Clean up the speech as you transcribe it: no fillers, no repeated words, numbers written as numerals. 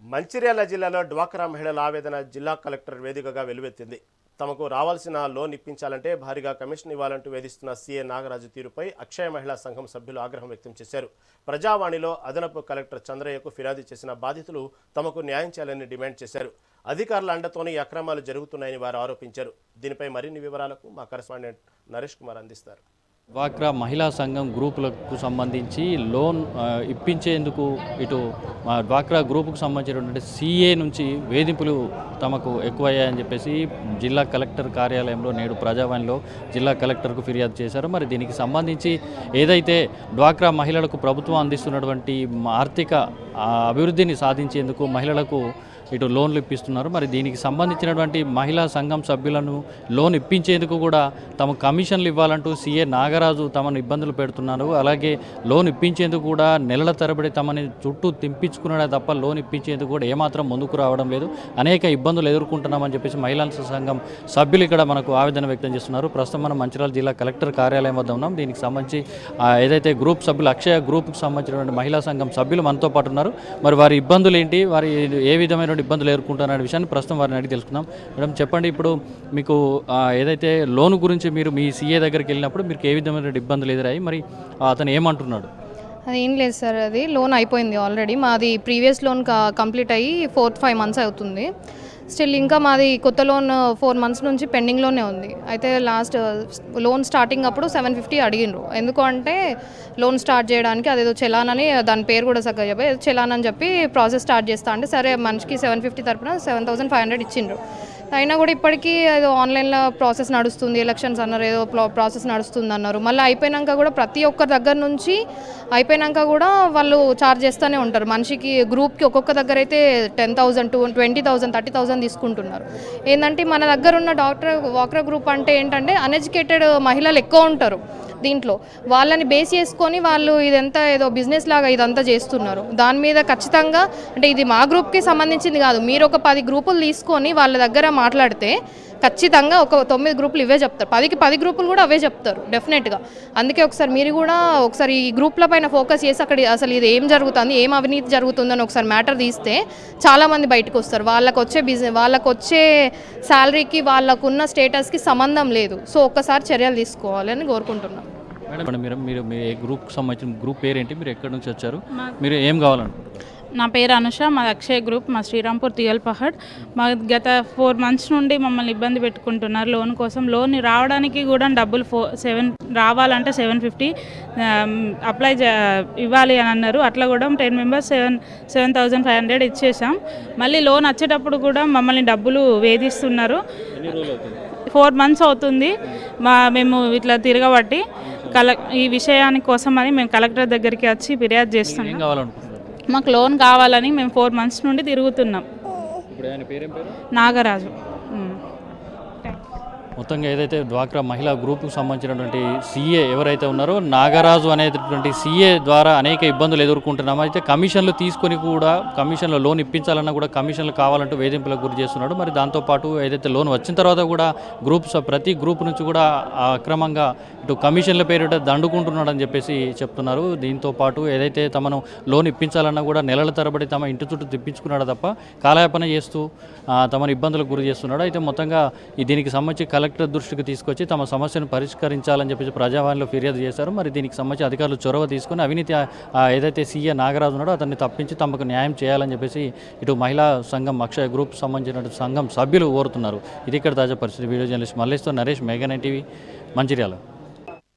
మంచిర్యాల జిల్లాలో డ్వాక్రా మహిళల ఆవేదన జిల్లా కలెక్టర్ వేదికగా వెలువెత్తింది. తమకు రావాల్సిన లోన్ ఇప్పించాలంటే భారీగా కమిషన్ ఇవ్వాలంటూ వేధిస్తున్న సీఏ నాగరాజు తీరుపై అక్షయ మహిళా సంఘం సభ్యులు ఆగ్రహం వ్యక్తం చేశారు. ప్రజావాణిలో అదనపు కలెక్టర్ చంద్రయ్యకు ఫిర్యాదు చేసిన బాధితులు తమకు న్యాయం చేయాలని డిమాండ్ చేశారు. అధికారుల అండతోనే ఈ అక్రమాలు జరుగుతున్నాయని వారు ఆరోపించారు. దీనిపై మరిన్ని వివరాలకు మా కరెస్పాండెంట్ నరేష్ కుమార్ అందిస్తారు. డ్వాక్రా మహిళా సంఘం గ్రూపులకు సంబంధించి లోన్ ఇప్పించేందుకు ఇటు డ్వాక్రా గ్రూపుకు సంబంధించినటువంటి సీఏ నుంచి వేధింపులు తమకు ఎక్కువయ్యాయని చెప్పేసి జిల్లా కలెక్టర్ కార్యాలయంలో నేడు ప్రజావాణిలో జిల్లా కలెక్టర్కు ఫిర్యాదు చేశారు. మరి దీనికి సంబంధించి ఏదైతే డ్వాక్రా మహిళలకు ప్రభుత్వం అందిస్తున్నటువంటి ఆర్థిక అభివృద్ధిని సాధించేందుకు మహిళలకు ఇటు లోన్లు ఇప్పిస్తున్నారు. మరి దీనికి సంబంధించినటువంటి మహిళా సంఘం సభ్యులను లోన్ ఇప్పించేందుకు కూడా తమ కమిషన్లు ఇవ్వాలంటూ సీఏ నాగరాజు తమను ఇబ్బందులు పెడుతున్నారు. అలాగే లోన్ ఇప్పించేందుకు కూడా నెలల తరబడి తమని చుట్టూ తింపించుకున్నాడే తప్ప లోన్ ఇప్పించేందుకు కూడా ఏమాత్రం ముందుకు రావడం లేదు. అనేక ఇబ్బందులు ఎదుర్కొంటున్నామని చెప్పేసి మహిళా సంఘం సభ్యులు ఇక్కడ మనకు ఆవేదన వ్యక్తం చేస్తున్నారు. ప్రస్తుతం మనం మంచిర్యాల జిల్లా కలెక్టర్ కార్యాలయం వద్ద ఉన్నాం. దీనికి సంబంధించి ఏదైతే గ్రూప్ సభ్యులు అక్షయ గ్రూప్కి సంబంధించినటువంటి మహిళా సంఘం సభ్యులు మనతో పాటు ఉన్నారు. మరి వారి ఇబ్బందులు ఏంటి, వారి ఏ విధమైన ఇబ్బందులు ఎదుర్కొంటున్న విషయాన్ని ప్రస్తుతం వారిని అడిగి తెలుసుకుందాం. మేడం చెప్పండి, ఇప్పుడు మీకు ఏదైతే లోన్ గురించి మీరు మీ సీఏ దగ్గరికి వెళ్ళినప్పుడు మీకు ఏ విధమైన ఇబ్బందులు ఎదురయ్యాయి, మరి అతను ఏమంటున్నాడు? అదేం లేదు సార్, అది లోన్ అయిపోయింది ఆల్రెడీ. మాది ప్రీవియస్ లోన్ కంప్లీట్ అయ్యి 4-5 months అవుతుంది. స్టిల్ ఇంకా మాది కొత్త లోన్ 4 months నుంచి పెండింగ్లోనే ఉంది. అయితే లాస్ట్ లోన్ స్టార్టింగ్ అప్పుడు 750 అడిగినరు. ఎందుకు అంటే లోన్ స్టార్ట్ చేయడానికి అదేదో చలాన్ అని, దాని పేరు కూడా చక్కగా చెప్పి చలాన్ అని చెప్పి ప్రాసెస్ స్టార్ట్ చేస్తా అంటే సరే మనిషికి 750 తరపున 7,500 ఇచ్చిండ్రు. అయినా కూడా ఇప్పటికీ ఏదో ఆన్లైన్లో ప్రాసెస్ నడుస్తుంది, ఎలక్షన్స్ అన్నారు, ఏదో ప్రాసెస్ నడుస్తుంది అన్నారు. మళ్ళీ అయిపోయినాక కూడా ప్రతి ఒక్కరి దగ్గర నుంచి అయిపోయినాక కూడా వాళ్ళు ఛార్జ్ చేస్తూనే ఉంటారు. మనిషికి గ్రూప్కి ఒక్కొక్క దగ్గర అయితే 10,000, 20,000, 30,000 తీసుకుంటున్నారు. ఏంటంటే మన దగ్గర ఉన్న డ్వాక్రా గ్రూప్ అంటే ఏంటంటే అన్ఎడ్యుకేటెడ్ మహిళలు ఎక్కువ ఉంటారు. దీంట్లో వాళ్ళని బేస్ చేసుకొని వాళ్ళు ఇదంతా ఏదో బిజినెస్ లాగా ఇదంతా చేస్తున్నారు. దాని మీద ఖచ్చితంగా అంటే ఇది మా గ్రూప్కి సంబంధించింది కాదు, మీరు ఒక 10 గ్రూపులు తీసుకొని వాళ్ళ దగ్గర మాట్లాడితే ఖచ్చితంగా ఒక 9 గ్రూపులు ఇవే చెప్తారు, 10కి 10 గ్రూపులు కూడా అవే చెప్తారు డెఫినెట్గా. అందుకే ఒకసారి మీరు కూడా ఒకసారి ఈ గ్రూప్ల పైన ఫోకస్ చేసి అక్కడ అసలు ఇది ఏం జరుగుతుంది, ఏం అవినీతి జరుగుతుందని ఒకసారి మ్యాటర్ తీస్తే చాలామంది బయటకు వస్తారు. వాళ్ళకు వచ్చే వాళ్ళకు వచ్చే శాలరీకి వాళ్ళకున్న స్టేటస్కి సంబంధం లేదు. సో ఒక్కసారి చర్యలు తీసుకోవాలని కోరుకుంటున్నాం. మేడం మీరు మీ గ్రూప్కి సంబంధించిన గ్రూప్ పేరేంటి, మీరు ఎక్కడి నుంచి వచ్చారు, మీరు ఏం కావాలంటారు? నా పేరు అనుష, మా అక్షయ్ గ్రూప్, మా శ్రీరాంపూర్ తియల్ పహాడ్. మా గత 4 months నుండి మమ్మల్ని ఇబ్బంది పెట్టుకుంటున్నారు లోన్ కోసం. లోన్ రావడానికి కూడా డబ్బులు రావాలంటే 750 అప్లై ఇవ్వాలి అని అన్నారు. అట్లా కూడా 10 members 7,500 ఇచ్చేసాం. మళ్ళీ లోన్ వచ్చేటప్పుడు కూడా మమ్మల్ని డబ్బులు వేధిస్తున్నారు. 4 months అవుతుంది మేము ఇట్లా తిరగబట్టి. ఈ విషయాని కోసమని మేము కలెక్టర్ దగ్గరికి వచ్చి ఫిర్యాదు చేస్తున్నాం. మాకు లోన్ కావాలని మేము 4 months నుండి తిరుగుతున్నాం. నాగరాజు. మొత్తంగా ఏదైతే డ్వాక్రా మహిళా గ్రూప్కు సంబంధించినటువంటి సీఏ ఎవరైతే ఉన్నారో నాగరాజు అనేటటువంటి సీఏ ద్వారా అనేక ఇబ్బందులు ఎదుర్కొంటున్నాము. అయితే కమిషన్లు తీసుకొని కూడా కమిషన్లో లోన్ ఇప్పించాలన్నా కూడా కమిషన్లు కావాలంటూ వేధింపులకు గురి చేస్తున్నాడు. మరి దాంతోపాటు ఏదైతే లోన్ వచ్చిన తర్వాత కూడా ప్రతి గ్రూప్ నుంచి కూడా అక్రమంగా ఇటు కమిషన్ల పేరిట దండుకుంటున్నాడని చెప్పేసి చెప్తున్నారు. దీంతోపాటు ఏదైతే తమను లోన్ ఇప్పించాలన్నా కూడా నెలల తరబడి తమ ఇంటి చుట్టూ తిప్పించుకున్నాడు తప్ప కాలయాపన చేస్తూ తమను ఇబ్బందులకు గురి చేస్తున్నాడు. అయితే మొత్తంగా దీనికి సంబంధించి కలెక్టర్ దృష్టికి తీసుకొచ్చి తమ సమస్యను పరిష్కరించాలని చెప్పేసి ప్రజావాణిలో ఫిర్యాదు చేశారు. మరి దీనికి సంబంధించి అధికారులు చొరవ తీసుకొని అవినీతి ఏదైతే సీఏ నాగరాజు ఉన్నాడో అతన్ని తప్పించి తమకు న్యాయం చేయాలని చెప్పేసి ఇటు మహిళా సంఘం అక్షయ గ్రూప్ సంబంధించిన సంఘం సభ్యులు కోరుతున్నారు. ఇది ఇక్కడ తాజా పరిస్థితి. వీడియో జర్నలిస్ట్ మల్లేష్తో నరేష్, మెగా 9 TV, మంచిర్యాల.